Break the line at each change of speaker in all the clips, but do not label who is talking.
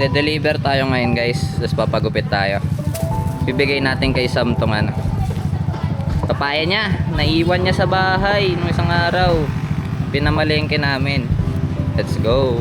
De-deliver tayo ngayon guys. Tapos papagupit tayo. Bibigay natin kay Sam tong ano. Papaya niya. Naiwan niya sa bahay nung isang araw. Pinamalengke namin. Let's go.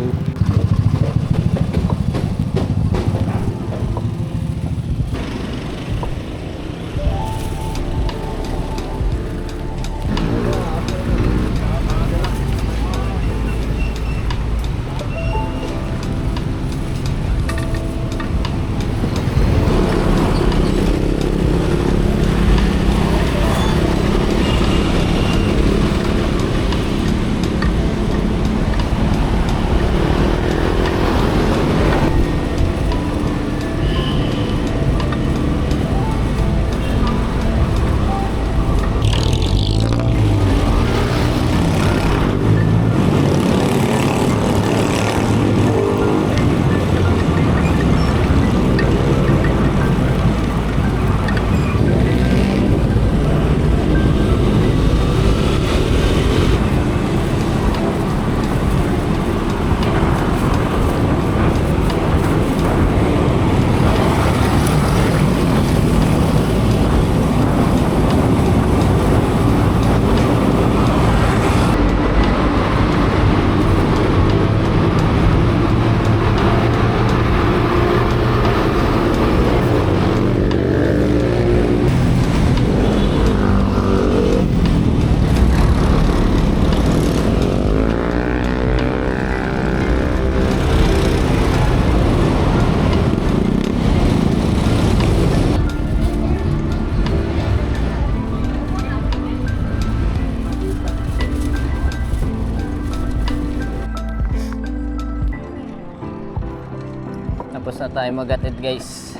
Tapos na tayo magatid guys.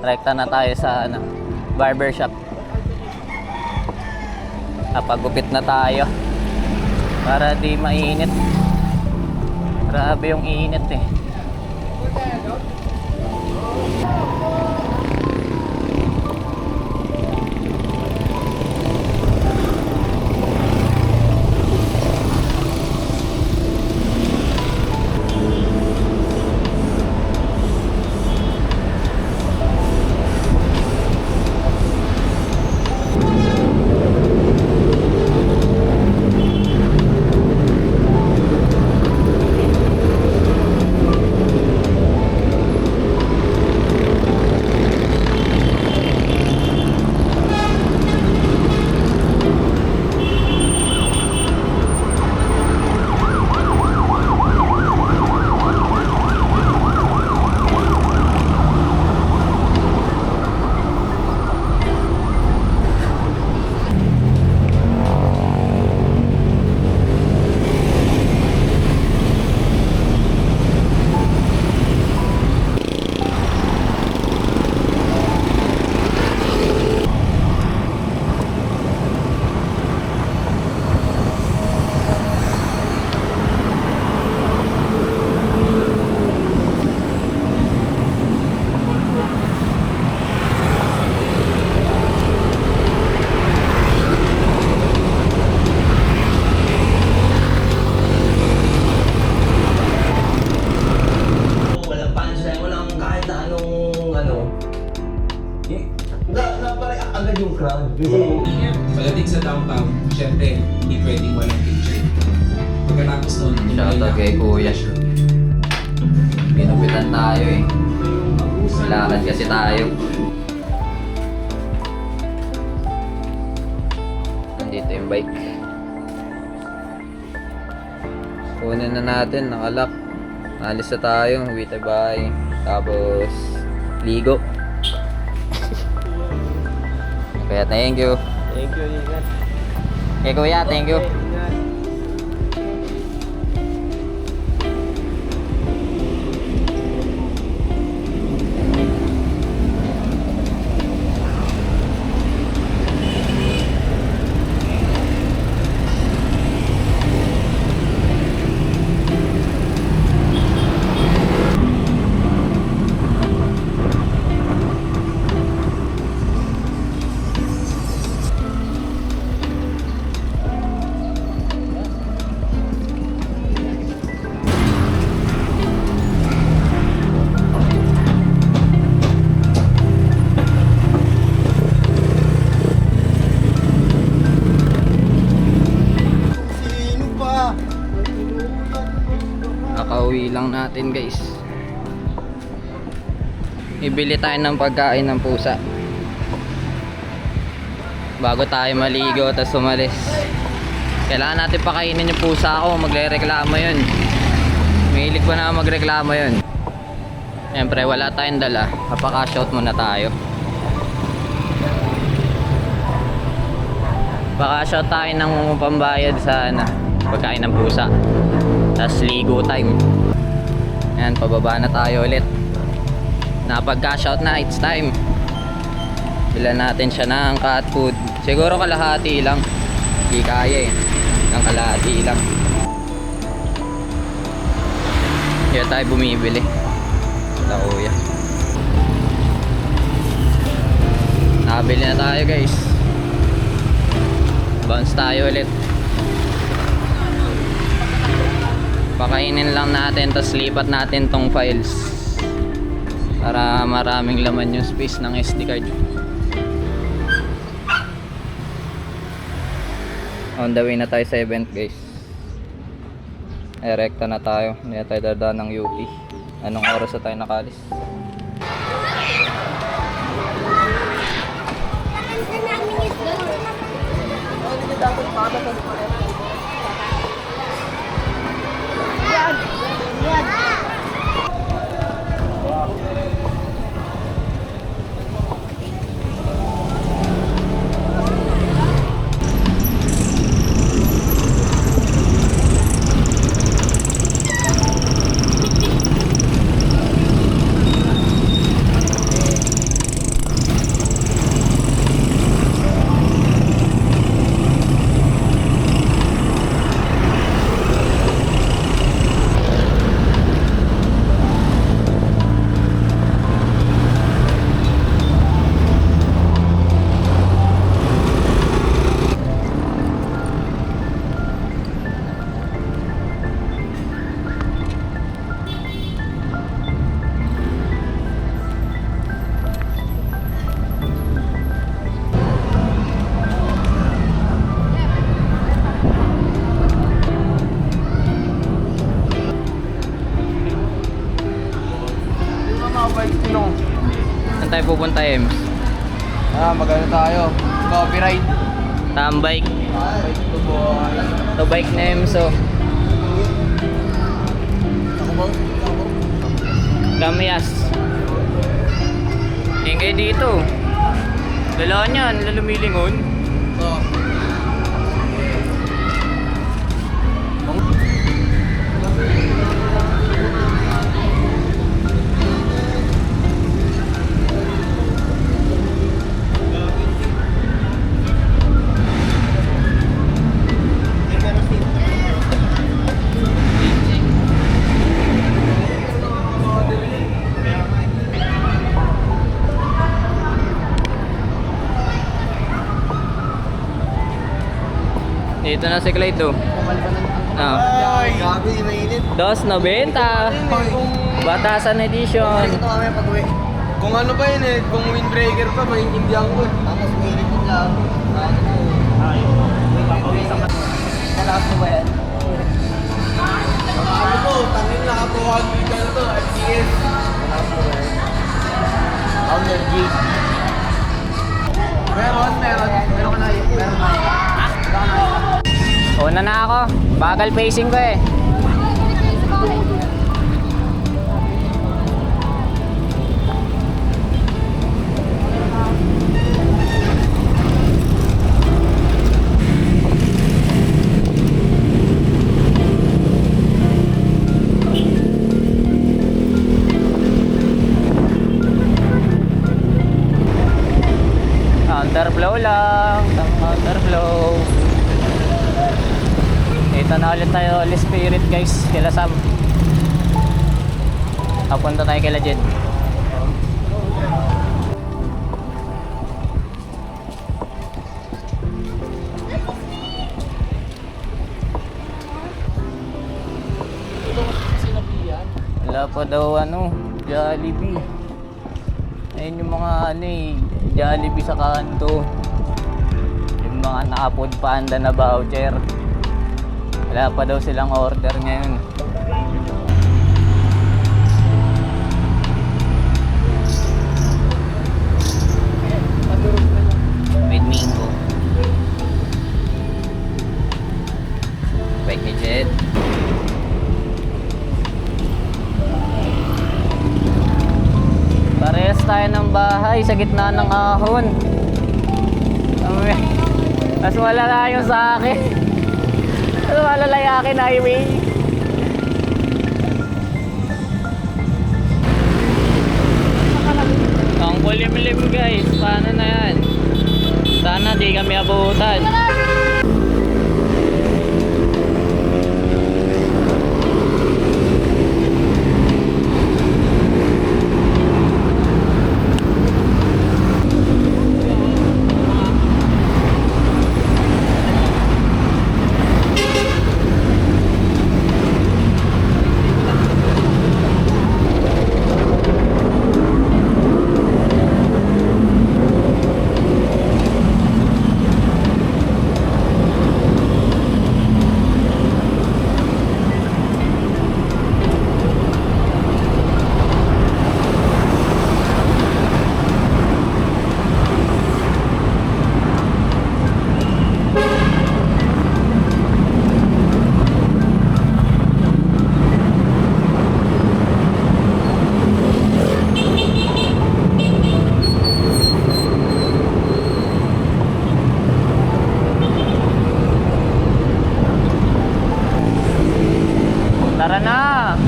Rekta na tayo sa ano, barber shop. Napagupit na tayo para di mainit. Grabe yung init eh.
Pagdating sa downtown, syempre, hindi pwedeng walang picture. Pagkatapos nun,
Shoutout kay Kuya. Pinupitan tayo eh. Lakad kasi tayo. Nandito yung bike. Kunin na natin, nakalak. Alis na tayo, uwi tayo bahay. Tapos, ligo. Kaya thank you.
Thank you, ingat.
Okay kuya, thank you.
Ingat.
Kakauwi lang natin guys. Ibili tayo ng pagkain ng pusa bago tayo maligo tapos umalis. Kailangan natin pakainin yung pusa ko. Magre-reklamo yun. Mahilig pa na magreklamo yun. Siyempre wala tayong dala. Papaka-shout muna tayo. Paka-shout tayo ng pambayad sa pagkain ng pusa. Tapos ligo time. Ayan, pababa na tayo ulit. Napag-cash-out na, it's time. Bilan natin siya ng cat food. Siguro kalahati lang. Hindi kaya eh. Ng kalahati lang. Kaya tayo bumibili. Sa kuya. Nakabili na tayo guys. Bounce tayo ulit. Pakainin lang natin, tapos lipat natin tong files para maraming laman yung space ng SD card. On the way na tayo sa event guys. Erekta na tayo. Hindi na tayo dadaan ng UP. Anong oras na tayo nakalis? Saan tayo pupunta, Ems?
Magano tayo? Coffee ride.
Tambike.
Bike to boy.
To bike na Ems, oh.
Ako ba?
Gamias. Tingin dito. Lala niyan, lalumilingon.
Oo.
Dito na si Clyde, oh.
Ay, gabi, mainit.
2.90. Batasan edition.
Ito kami pag-uwi. Kung ano pa yun eh, kung windbreaker pa, maintindihan ko eh. Tapos mainit yung labo. Ay, malakas mo ba yan? Ano po, tangin nakapuhan dito na to, FPS. Malakas mo ba yan? Counter G. Meron ka na, meron ka na.
Una na ako. Bagal pacing ko eh. Counterflow lang. Counterflow. Dito na ulit tayo, Holy Spirit guys, kila Sam. Papunta tayo kila Jed. Wala pa daw Jollibee. Ayun yung mga Jollibee sa kanto. Yung mga naka-food panda na voucher. Wala pa daw silang order ngayon. Flamingo. Bike ni Jed. Parehas tayo ng bahay sa gitna ng ahon. Mas malala yung sa akin. Mas malala yung akin highway. Ang kulimlim guys. Paano na yan? Sana di kami abutan. Tara na!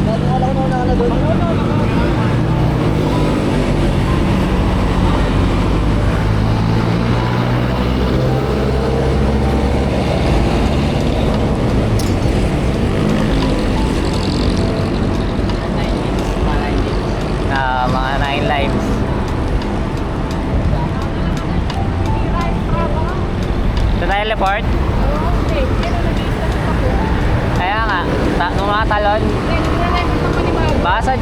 Mga 9 lives. Sa teleport? Kaya nga, nung mga talon. Basa,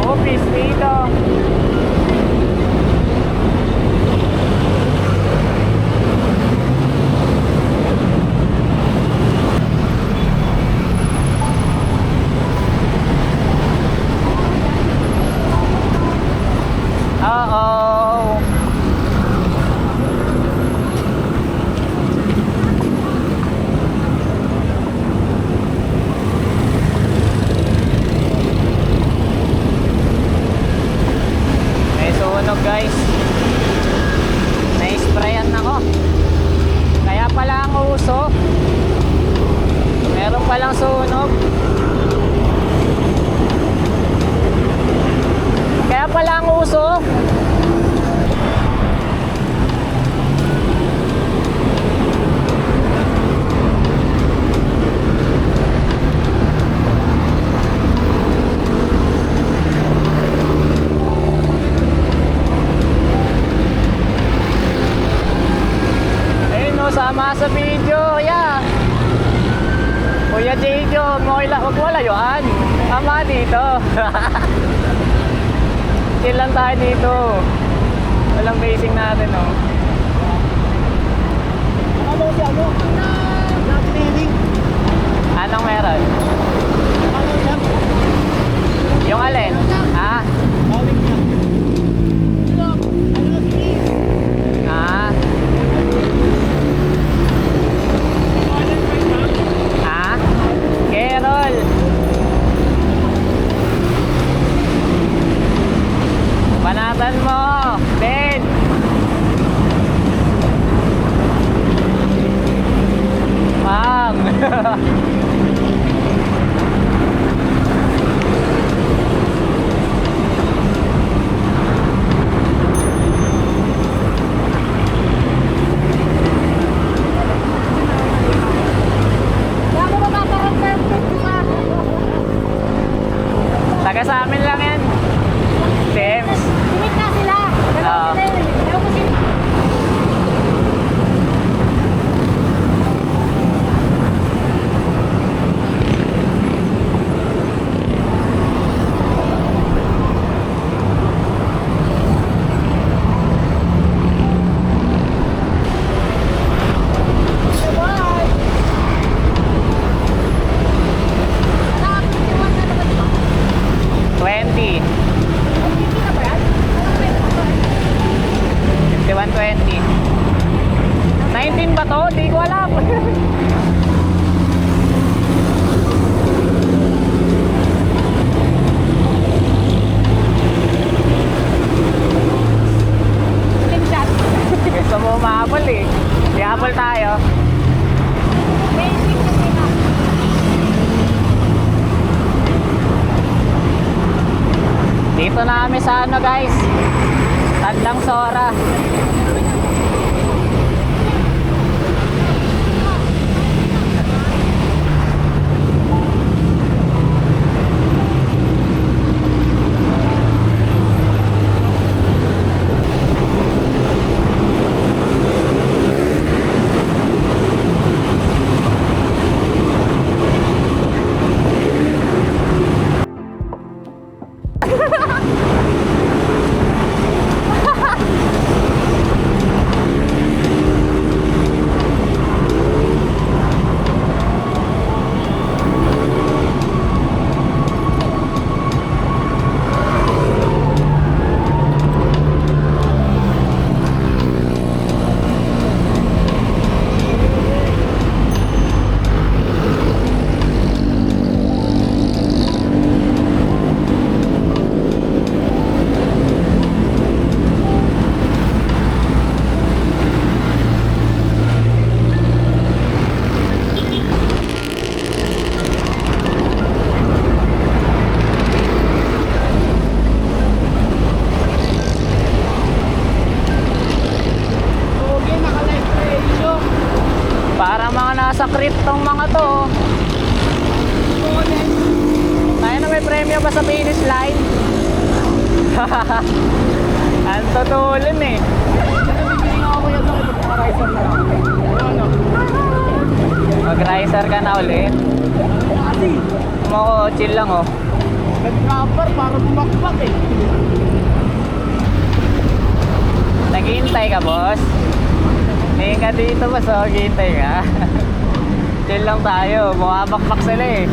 office dito. Uh-oh. May sunog guys. Na-sprayan ako. Kaya pala ang uso. Meron palang sunog. Kaya pala ang uso. Ayun no, sama sa video. Yeah. Kuya Dijo, huwag mo layuan. Tama dito. Chill lang tayo dito. Walang basing natin, oh.
Ano si ano?
Anong meron? Yung alin? Ha? Ha? Ha? Carol! Panatan mo! Ben! Nandito na kami sa ano guys, Tandang Sora. Para mga nasa cryptong mga to. Tayo na may premyo pa sa finish line. Ang tutulin eh. Mag-riser ka na ulit. Mo chill lang oh.
Nag-rubber para bumakbak eh.
Naghihintay ka boss? Tingin ka dito boss oh, naghihintay ka. Chill lang tayo, bumabakbak sila eh.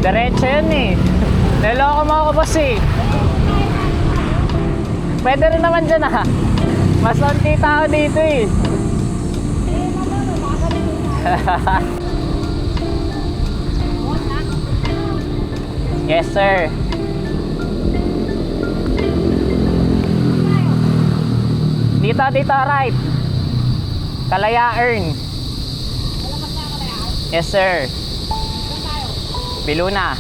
Diretso yun eh. Naloko mo ako boss eh. Pwede rin naman dyan ah. Mas onti tao dito eh. Yes sir. Dito right. Kalayaan. Yes sir. Biluna.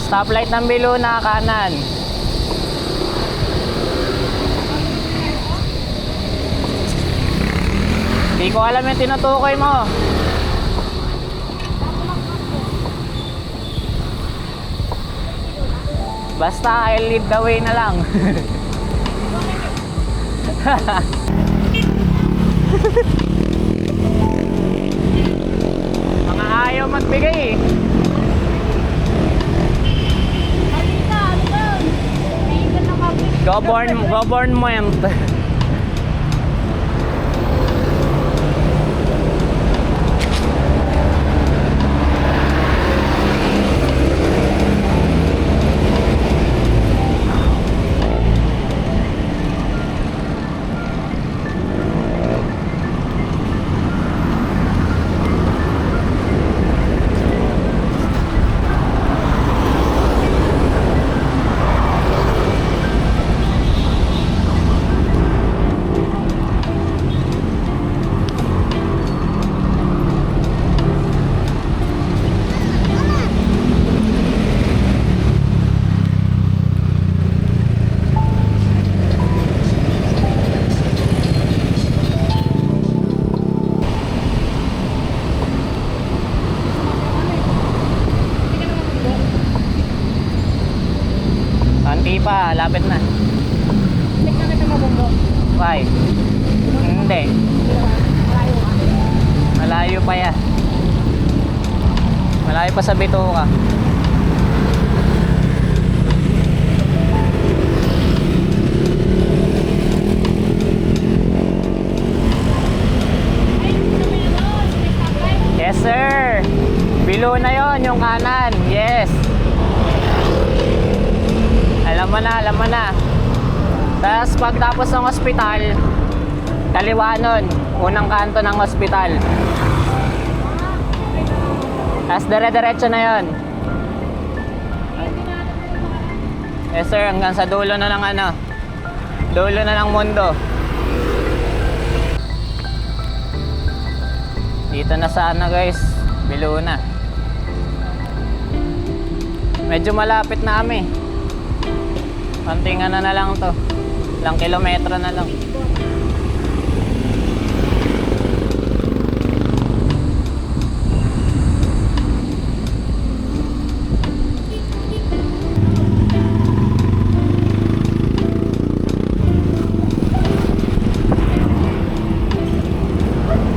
Stoplight ng Biluna, kanan. Di ko alam yung tinutukoy mo. Basta I'll lead the way na lang. Mga ayaw magbigay eh. Government. pa, lapit na.
Check na kita mabunggo.
Why? Hindi. Malayo pa yan. Malayo pa sa bituka. Yes sir. Below na yon yung kanan. Yes. Alam mo na. Tapos pagtapos ng ospital, kaliwa nun, unang kanto ng ospital. Tapos dire-diretso na yon. Yes sir, hanggang sa dulo na ng ano, dulo na ng mundo. Dito na sana guys, below na. Medyo malapit na kami. Konting ano na lang to. Ilang kilometro na lang.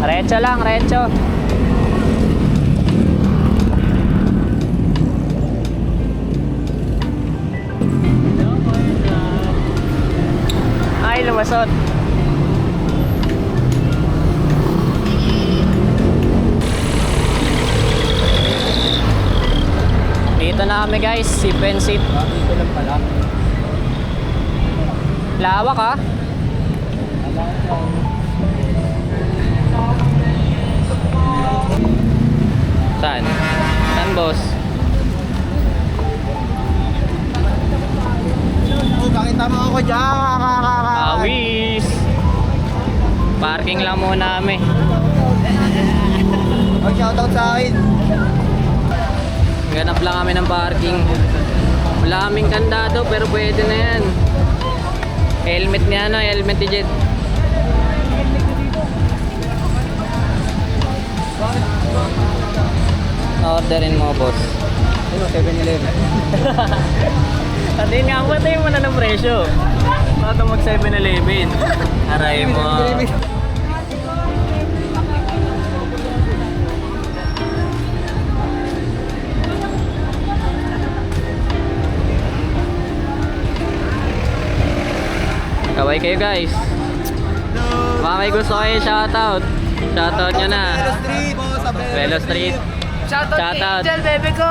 Retso lang, retso. Ay, lumasot. Dito na kami guys, sip and sit.
Dito lang pala.
Lawak ah. Saan? Saan boss?
Oh, pakita mo ako dyan.
Awis. Parking lang muna kami.
Oh, shoutout sa akin.
Ganap lang kami ng parking. Wala kaming kandado pero pwede na yan. Helmet niya ano, helmet ni Jed. Orderin mo boss.
Ano, 7-Eleven.
At yun nga, patayin mo na ng presyo. Baka mag 7-Eleven. Aray mo. Kaway kayo guys. Baka may gusto kayo shoutout. Shoutout nyo na. Velo Street.
Shoutout kay
Shoutout.
Angel, bebe ko.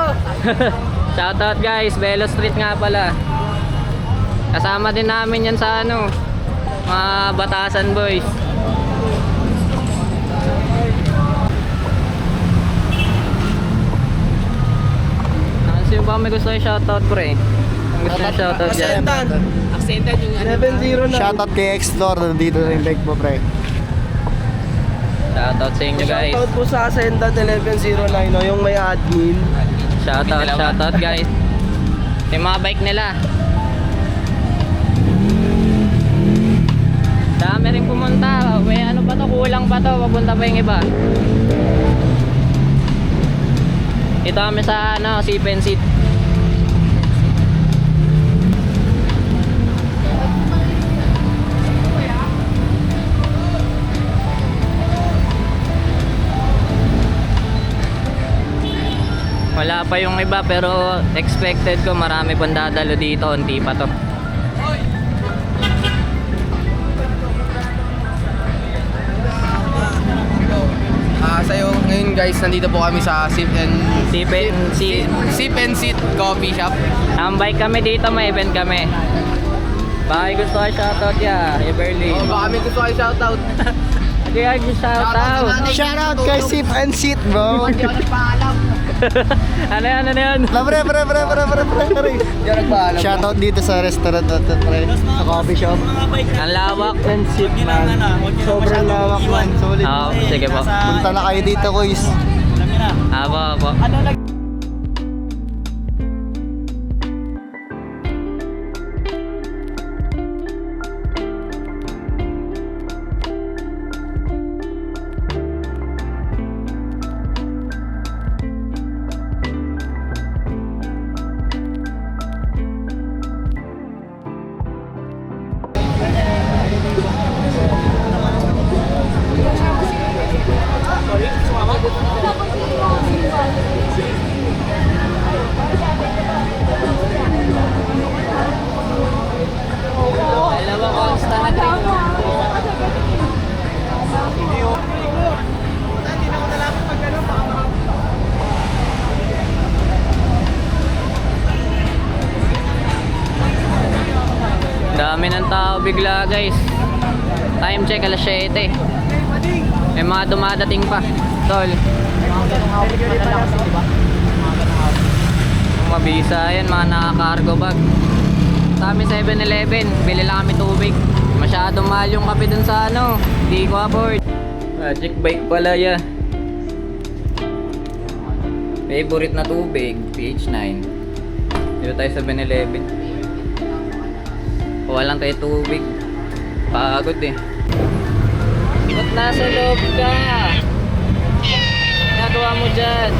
Shoutout guys, Velo Street nga pala. Kasama din namin yan sa ano, mga Batasan boys. Sino ba may gusto yung shoutout pre? Ang gusto yung shoutout dyan?
Accentan yung 7-0 na. Shoutout kay Explore, nandito na yung bike mo, pre.
Shoutout sa inyo guys.
Shoutout po sa Ascendant 1109, no, yung may admin.
Shoutout guys. Yung mga bike nila. Dami rin pumunta. May ano pa to, kulang pa to. Papunta pa yung iba. Ito kami sa ano, sip and sit. Wala pa yung iba pero expected ko marami pang dadalo dito, unti pa to.
Sa'yo ngayon guys, nandito po kami sa Sip and Sit Coffee Shop.
Tambay kami dito, may event kami. Baka gusto ka shoutout ya, Everly.
Oh, baka may gusto kayo shoutout.
Hindi ka shoutout.
Shoutout kay Sip and Sit, bro. Hindi ako nagpaalam.
Ano yan?
Pre. Hindi ako nagpaalam. Shoutout dito sa restaurant natin, pre. Sa coffee shop.
Ang lawak.
And Sip, man. Sobrang lawak, man. Solid.
Oo, sige po.
Punta na kayo dito, guys.
Apo. Dami ng tao bigla guys. Time check alas 7. May mga dumadating pa. Tol. Mabisa yan, mga naka-cargo bag. Sa amin 7-Eleven, bili lang kami tubig. Masyadong mahal yung kape dun sa ano. Hindi ko afford. Magic bike pala ya. Favorite na tubig, PH9. Dito tayo sa 7-Eleven. Walang tayo tubig. Pagod eh. Ba't nasa loob ka? Nagawa mo dyan?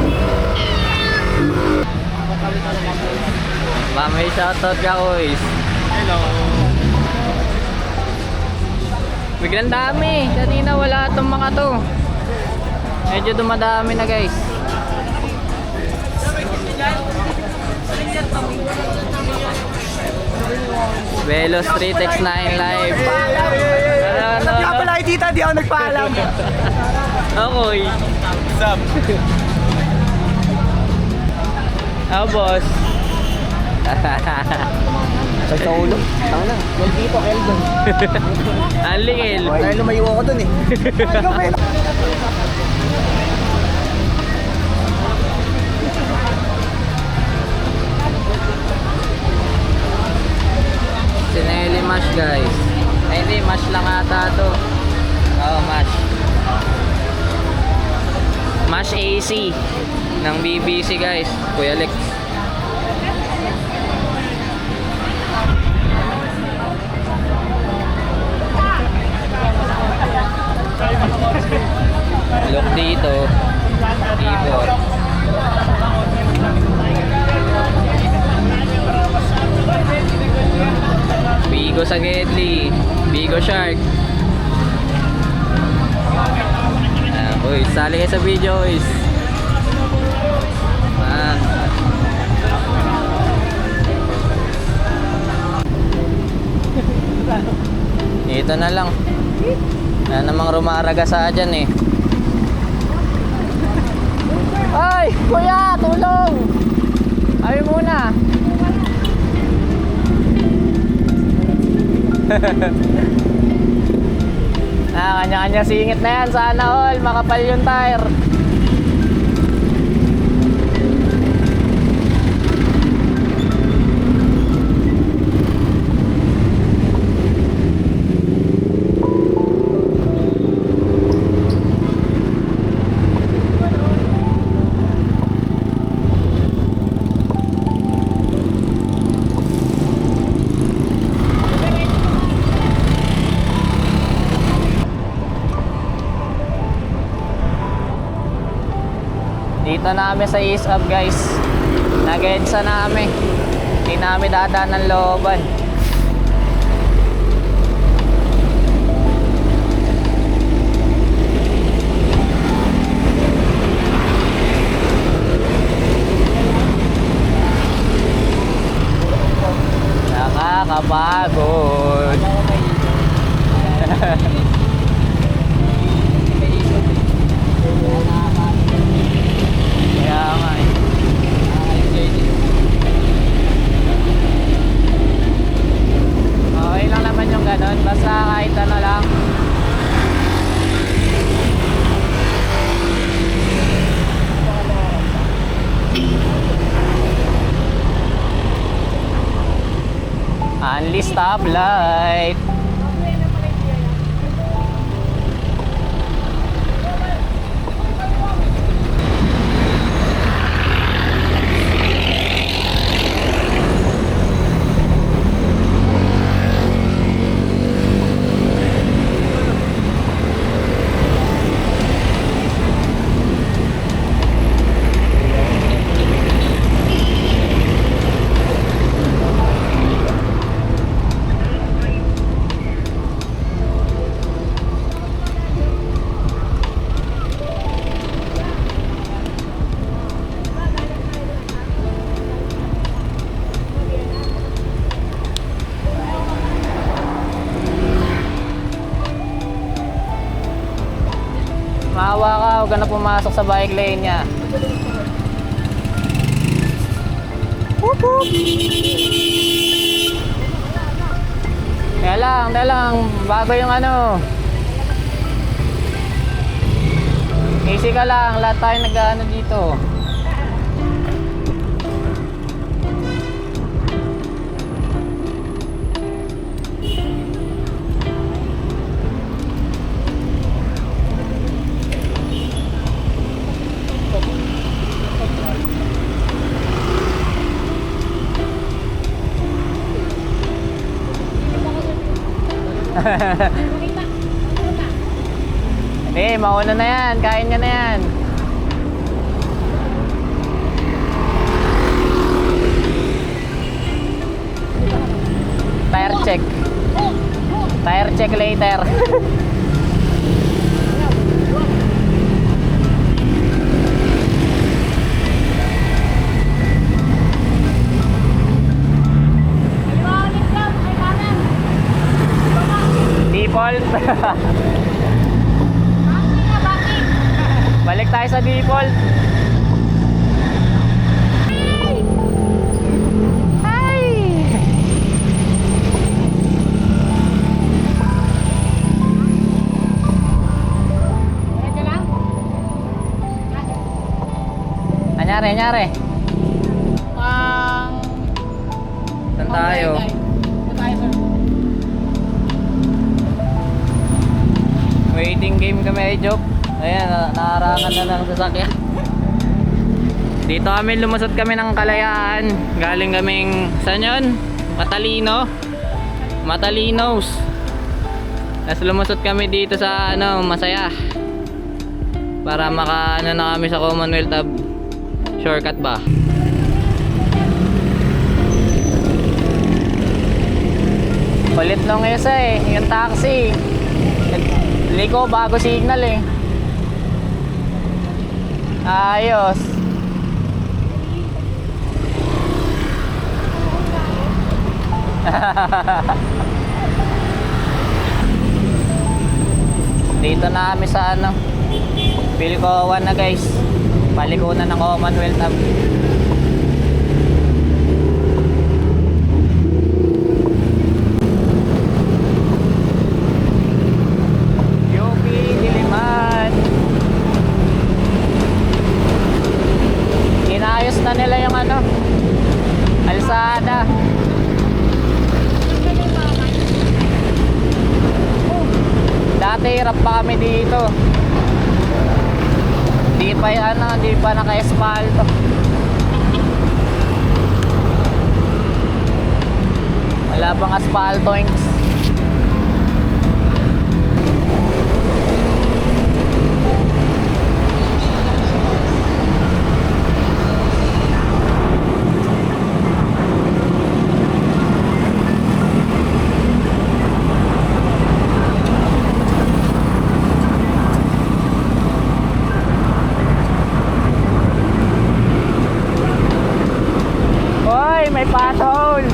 May shoutout ka, boys.
Hello.
Biglang dami. Kanina wala itong mga to. Medyo dumadami na guys. Velo Street X9 live. Ano?
Kaya pala kay tita, di ako nagpaalam.
Ako'y.
What's up?
Boss.
Sa ulo. Tama na. Yung tito, Eldon.
Anlingil.
Dahil lumayo ako dun eh.
Sineli mash guys. Ay hindi, mash lang ata to. Oo, mash. Mash AC ng BBC guys. Kuya Lex. Look dito. Keyboard. Bigo sa Gedli. Bigo Shark. Boys, sali kayo sa video boys. Ito na lang. Yan namang rumaragasa dyan eh. Ay! Kuya! Tulong! Ay muna! Kanya-kanya singit na yan. Sana all makapal yung tire. Dito namin sa East Up guys. Nag-EDSA namin. Hindi namin dadaan ng looban. Nakakapagod. Kaya nga eh. Okay lang naman yung ganun. Basta kahit ano lang. Only stoplight. Maawa ka, huwag ka na pumasok sa bike lane niya. Whoop whoop. Teka lang, bago yung ano. Easy ka lang, lahat tayo nag-ano dito.
Makita.
Hindi, mauna na yan, kain niya na yan. Tire check. Tire check later.
Iwanin lang. Ay, kanan.
Default.
Bakit nga, bakit?
Balik tayo sa default. Ay!
Diretso lang.
Anyari.
Pang...
Saan tayo?
Saan tayo, sir?
Waiting game kami, Joke. Ayan, naarangan na ng sasakyan. Dito kami, lumusot kami ng Kalayaan. Galing kaming, saan yun? Matalinos. Tapos lumusot kami dito sa, Masaya. Para maka, na kami sa Commonwealth Hub. Shortcut ba? Kulit nung isa yung taxi. Liko, bago signal Ayos. Dito na kami sa Pilcoan na guys. Palikunan ng Commonwealth Hub. UP Diliman. Inayos na nila yung Alsada. Dati hirap pa kami dito. Di pa naka-espalto. Wala pang asfalto. Hoy, may pothole.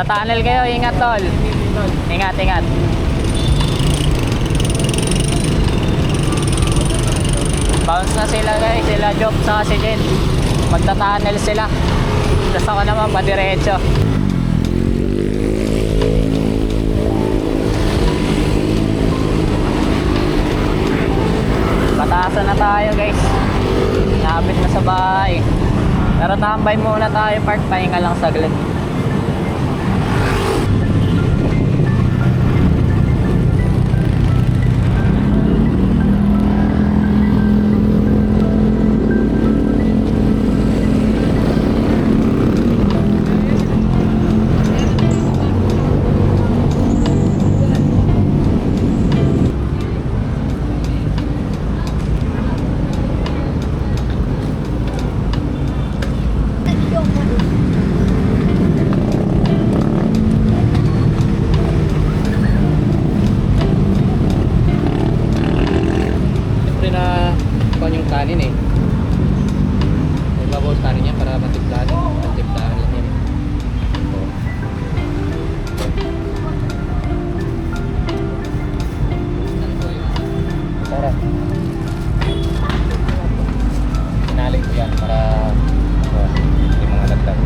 Magta-tunnel kayo, ingat tol. Ingat, ingat. Bounce na sila guys, sila Job sa si Jen. Magta-tunnel sila. Tapos ako naman padiretso. Pataasan na tayo guys. Napit na sa bahay. Pero tambay muna tayo, park, pahinga lang saglit. Siyempre na kuha yung kanin eh. May babaw sa kanin niya para matimplaan. Matimplaan lang yan. Oh. Sarap. Sinaling ko yan para hindi mga lagdag.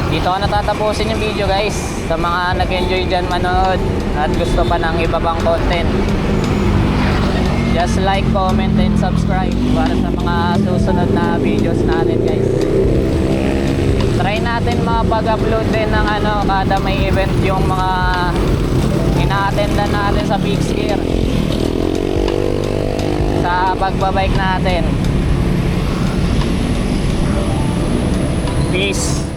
Dito ko natatapusin yung video guys. Sa mga nag-enjoy dyan manood at gusto pa ng iba pang content, just like, comment, and subscribe para sa mga susunod na videos natin guys. Try natin mapag-upload din ng kada may event yung mga ina-attendan natin sa Big Gear, sa pagbabike natin. Peace.